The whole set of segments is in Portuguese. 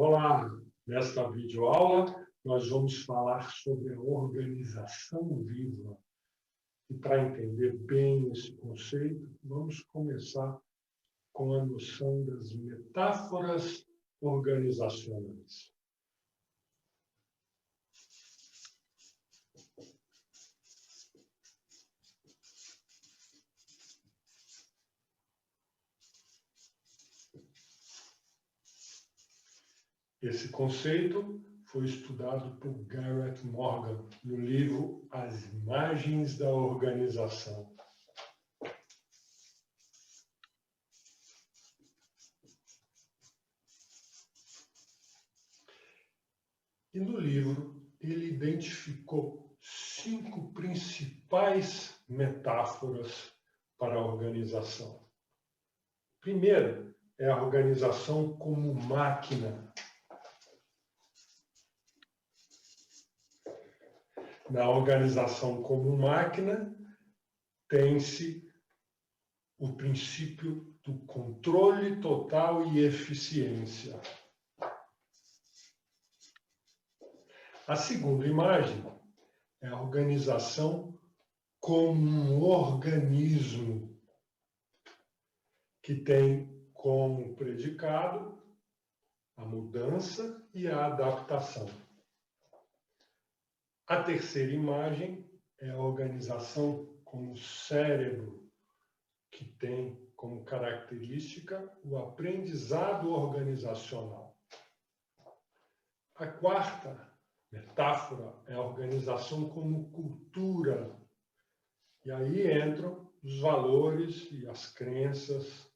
Olá, nesta videoaula nós vamos falar sobre a organização viva. E para entender bem esse conceito, vamos começar com a noção das metáforas organizacionais. Esse conceito foi estudado por Garrett Morgan no livro As Imagens da Organização. E no livro ele identificou 5 principais metáforas para a organização. Primeiro é a organização como máquina. Na organização como máquina, tem-se o princípio do controle total e eficiência. A segunda imagem é a organização como um organismo que tem como predicado a mudança e a adaptação. A terceira imagem é a organização como cérebro, que tem como característica o aprendizado organizacional. A quarta metáfora é a organização como cultura. E aí entram os valores e as crenças.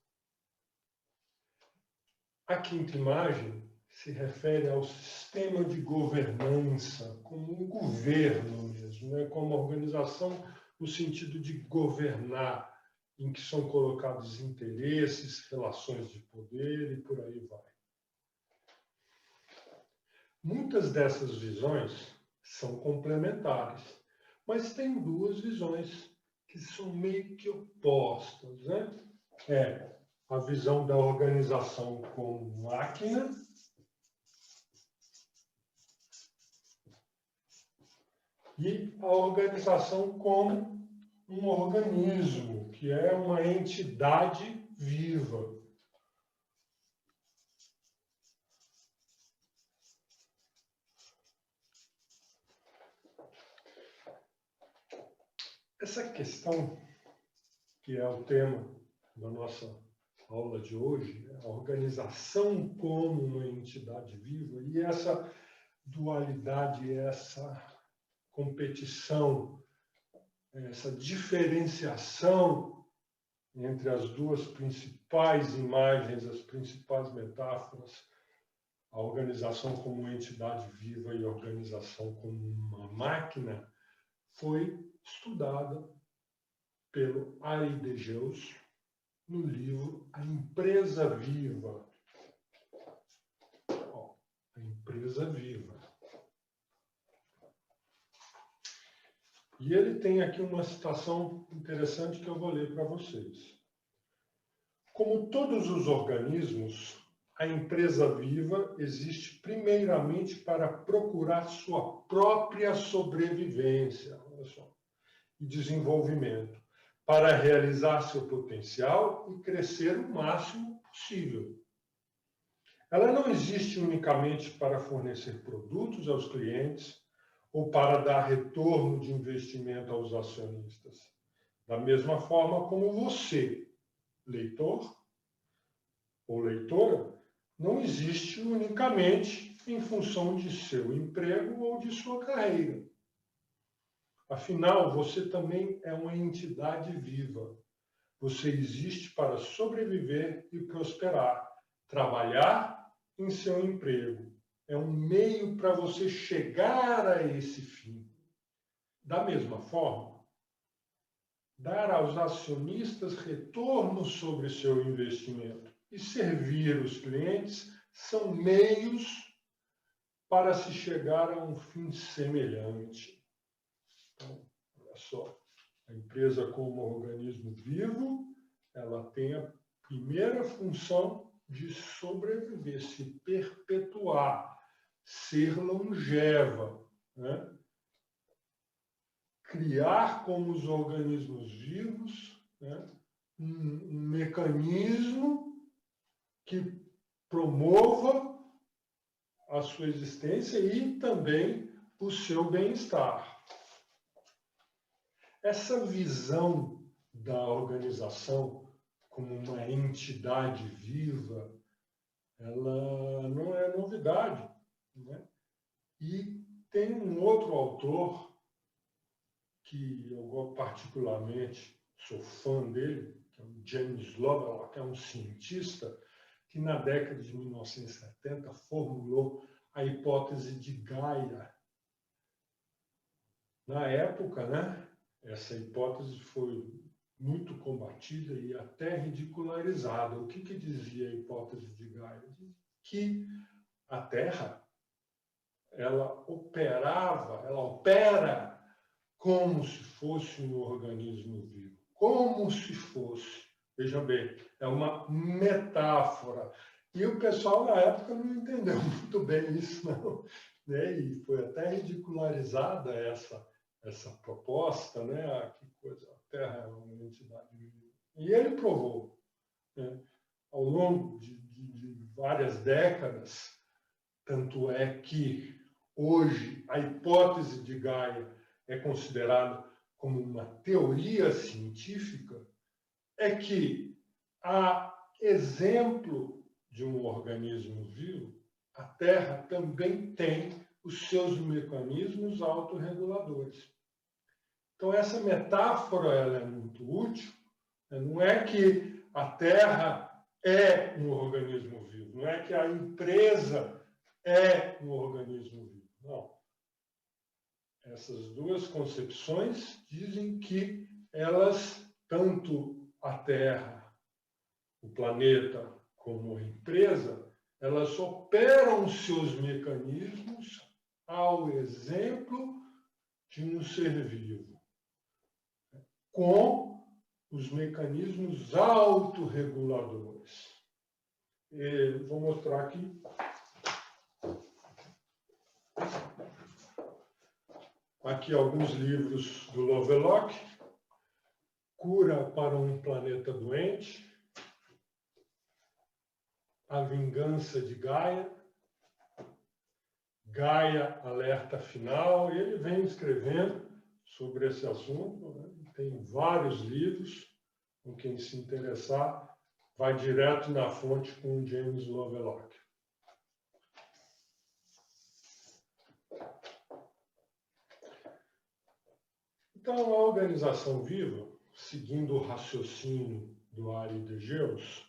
A quinta imagem se refere ao sistema de governança, como um governo mesmo, né? Como organização no sentido de governar, em que são colocados interesses, relações de poder e por aí vai. Muitas dessas visões são complementares, mas tem duas visões que são meio que opostas, né? É a visão da organização como máquina e a organização como um organismo, que é uma entidade viva. Essa questão, que é o tema da nossa aula de hoje, a organização como uma entidade viva, e essa dualidade, essa competição, essa diferenciação entre as duas principais imagens, as principais metáforas, a organização como uma entidade viva e a organização como uma máquina, foi estudada pelo Ari de Geus no livro A Empresa Viva. A Empresa Viva. E ele tem aqui uma citação interessante que eu vou ler para vocês. Como todos os organismos, a empresa viva existe primeiramente para procurar sua própria sobrevivência, olha só, e desenvolvimento, para realizar seu potencial e crescer o máximo possível. Ela não existe unicamente para fornecer produtos aos clientes ou para dar retorno de investimento aos acionistas. Da mesma forma como você, leitor ou leitora, não existe unicamente em função de seu emprego ou de sua carreira. Afinal, você também é uma entidade viva. Você existe para sobreviver e prosperar, trabalhar em seu emprego. É um meio para você chegar a esse fim. Da mesma forma, dar aos acionistas retorno sobre seu investimento e servir os clientes são meios para se chegar a um fim semelhante. Então, olha só, a empresa como organismo vivo, ela tem a primeira função de sobreviver, se perpetuar perpetuar, ser longeva, né? Criar como os organismos vivos, né, um mecanismo que promova a sua existência e também o seu bem-estar. Essa visão da organização como uma entidade viva, ela não é novidade, né? E tem um outro autor que eu particularmente sou fã dele, que é o James Lovelock, que é um cientista que na década de 1970 formulou a hipótese de Gaia. Na época, né, essa hipótese foi muito combatida e até ridicularizada. O que dizia a hipótese de Gaia? Que a Terra ela opera como se fosse um organismo vivo. Como se fosse. Veja bem, é uma metáfora. E o pessoal na época não entendeu muito bem isso, não. Né? E foi até ridicularizada essa proposta, né? Ah, que coisa, a Terra é uma entidade viva. E ele provou, né? Ao longo de várias décadas, tanto é que hoje a hipótese de Gaia é considerada como uma teoria científica, é que, a exemplo de um organismo vivo, a Terra também tem os seus mecanismos autorreguladores. Então, essa metáfora ela é muito útil. Não é que a Terra é um organismo vivo, não é que a empresa é um organismo vivo. Não. Essas duas concepções dizem que elas, tanto a Terra, o planeta, como a empresa, elas operam seus mecanismos ao exemplo de um ser vivo, com os mecanismos autorreguladores. Vou mostrar aqui. Aqui alguns livros do Lovelock. Cura para um planeta doente. A vingança de Gaia. Gaia, alerta final. E ele vem escrevendo sobre esse assunto, né? Tem vários livros. Com quem se interessar, vai direto na fonte com o James Lovelock. Então, a organização viva, seguindo o raciocínio do Arie de Geus,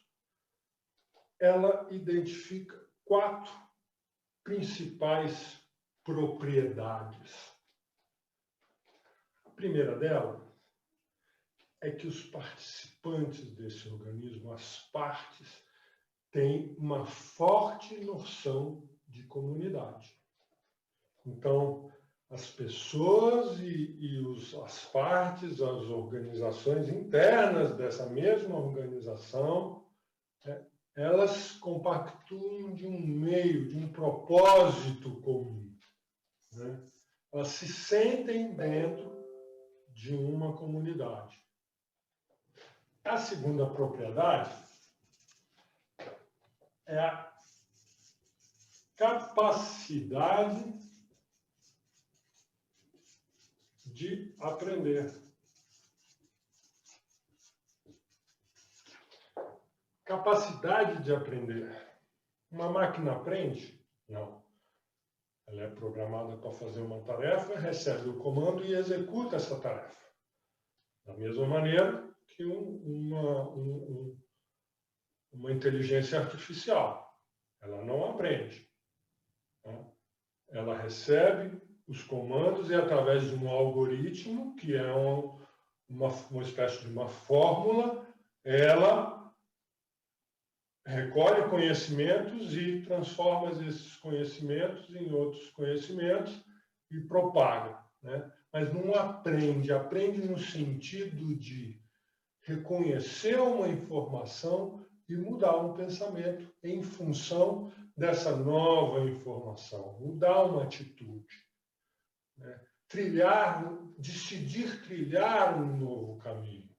ela identifica 4 principais propriedades. A primeira dela é que os participantes desse organismo, as partes, têm uma forte noção de comunidade. Então, as pessoas as partes, as organizações internas dessa mesma organização, elas compactuam de um meio, de um propósito comum, né? Elas se sentem dentro de uma comunidade. A segunda propriedade é a capacidade de aprender. Capacidade de aprender. Uma máquina aprende? Não. Ela é programada para fazer uma tarefa, recebe o comando e executa essa tarefa. Da mesma maneira que uma inteligência artificial. Ela não aprende. Né? Ela recebe os comandos e, através de um algoritmo, que é uma espécie de uma fórmula, ela recolhe conhecimentos e transforma esses conhecimentos em outros conhecimentos e propaga, né? Mas não aprende. Aprende no sentido de reconhecer uma informação e mudar um pensamento em função dessa nova informação, mudar uma atitude, né? Decidir trilhar um novo caminho.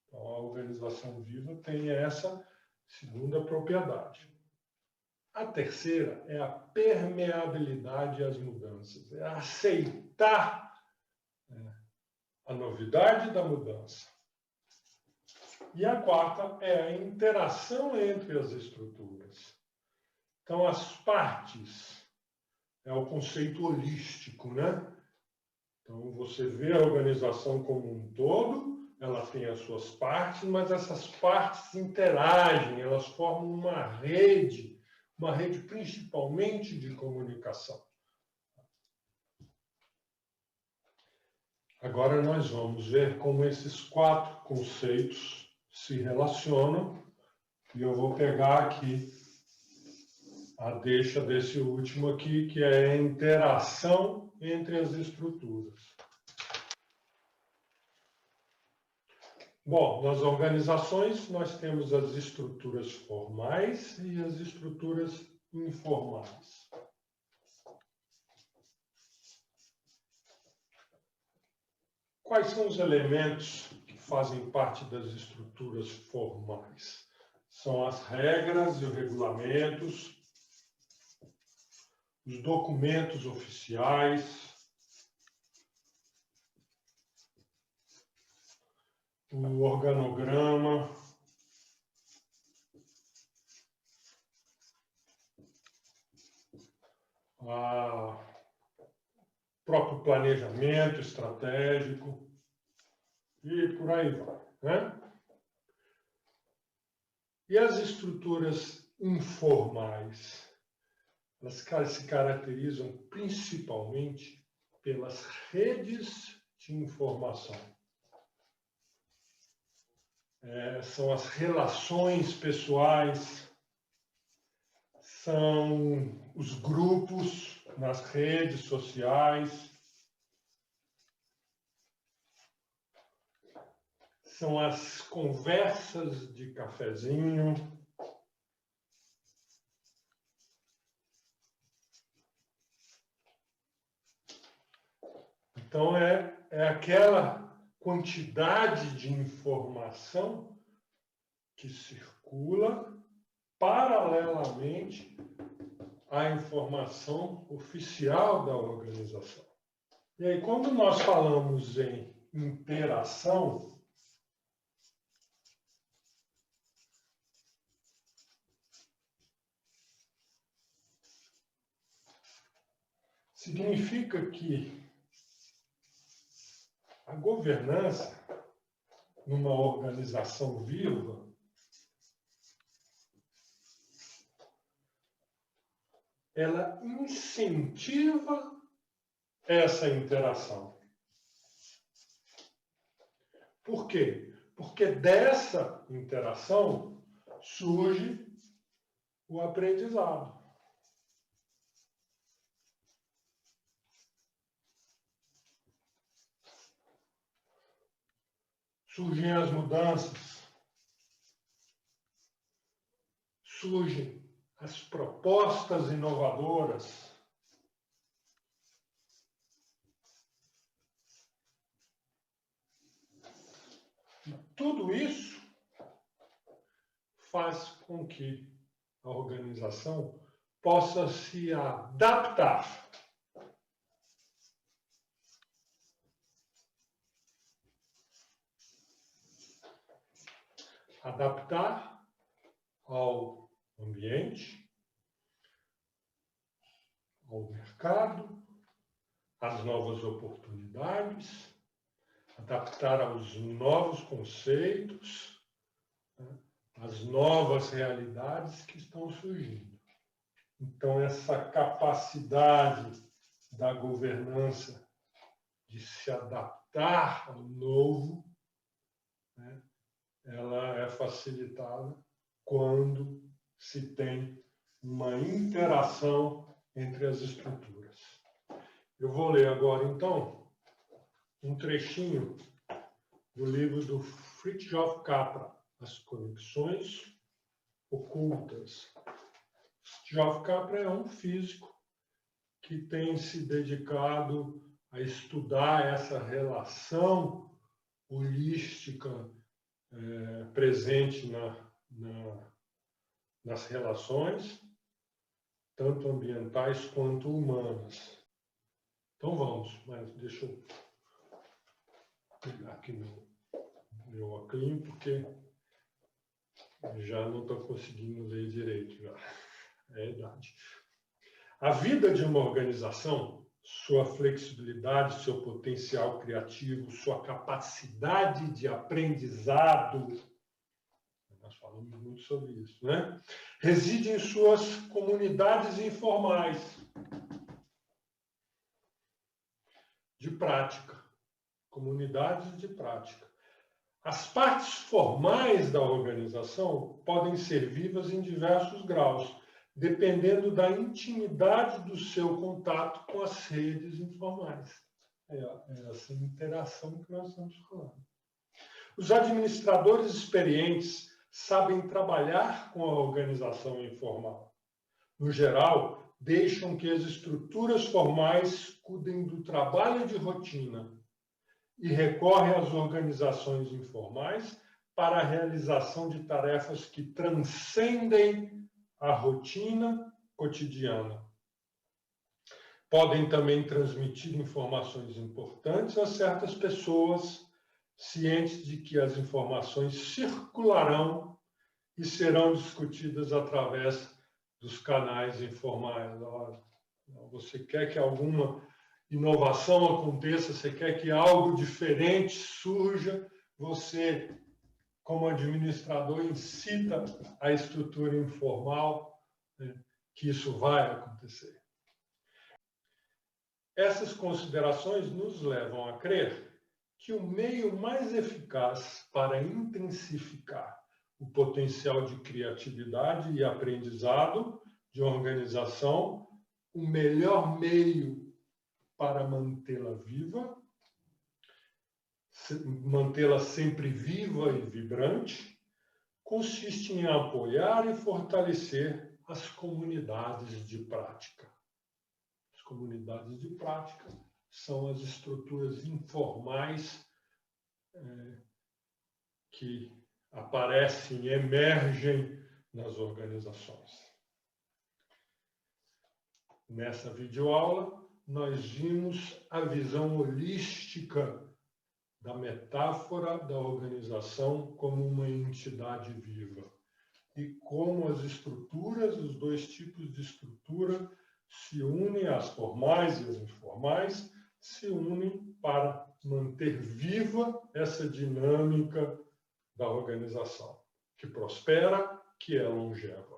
Então, a organização viva tem essa segunda propriedade. A terceira é a permeabilidade às mudanças, é aceitar a novidade da mudança. E a quarta é a interação entre as estruturas. Então, as partes é o conceito holístico, né? Então, você vê a organização como um todo, ela tem as suas partes, mas essas partes interagem, elas formam uma rede principalmente de comunicação. Agora nós vamos ver como esses 4 conceitos se relacionam, e eu vou pegar aqui a deixa desse último aqui, que é a interação entre as estruturas. Bom, nas organizações nós temos as estruturas formais e as estruturas informais. Quais são os elementos que fazem parte das estruturas formais? São as regras e os regulamentos, os documentos oficiais, o organograma, o próprio planejamento estratégico e por aí vai, né? E as estruturas informais, elas se caracterizam principalmente pelas redes de informação. São as relações pessoais, são os grupos nas redes sociais, são as conversas de cafezinho, então é aquela quantidade de informação que circula paralelamente à informação oficial da organização. E aí, quando nós falamos em interação, significa que a governança numa organização viva ela incentiva essa interação. Por quê? Porque dessa interação surge o aprendizado. Surgem as mudanças, surgem as propostas inovadoras, e tudo isso faz com que a organização possa se adaptar. Adaptar ao ambiente, ao mercado, às novas oportunidades, adaptar aos novos conceitos, né, às novas realidades que estão surgindo. Então, essa capacidade da governança de se adaptar ao novo, né, ela é facilitada quando se tem uma interação entre as estruturas. Eu vou ler agora, então, um trechinho do livro do Fritjof Capra, As Conexões Ocultas. Geoff Capra é um físico que tem se dedicado a estudar essa relação holística presente nas relações, tanto ambientais quanto humanas. Então vamos, mas deixa eu pegar aqui meu óculos, porque já não estou conseguindo ler direito. Já. É a idade. A vida de uma organização, sua flexibilidade, seu potencial criativo, sua capacidade de aprendizado, nós falamos muito sobre isso, né? Reside em suas comunidades informais de prática. Comunidades de prática. As partes formais da organização podem ser vivas em diversos graus, dependendo da intimidade do seu contato com as redes informais. É essa interação que nós estamos falando. Os administradores experientes sabem trabalhar com a organização informal. No geral, deixam que as estruturas formais cuidem do trabalho de rotina e recorrem às organizações informais para a realização de tarefas que transcendem a rotina cotidiana. Podem também transmitir informações importantes a certas pessoas, cientes de que as informações circularão e serão discutidas através dos canais informais. Você quer que alguma inovação aconteça, você quer que algo diferente surja, você, como administrador, incita a estrutura informal, né, que isso vai acontecer. Essas considerações nos levam a crer que o meio mais eficaz para intensificar o potencial de criatividade e aprendizado de uma organização, o melhor meio para mantê-la viva, mantê-la sempre viva e vibrante, consiste em apoiar e fortalecer as comunidades de prática. As comunidades de prática são as estruturas informais que aparecem, emergem nas organizações. Nessa videoaula, nós vimos a visão holística da metáfora da organização como uma entidade viva e como as estruturas, os dois tipos de estrutura, se unem, as formais e as informais, se unem para manter viva essa dinâmica da organização, que prospera, que é longeva.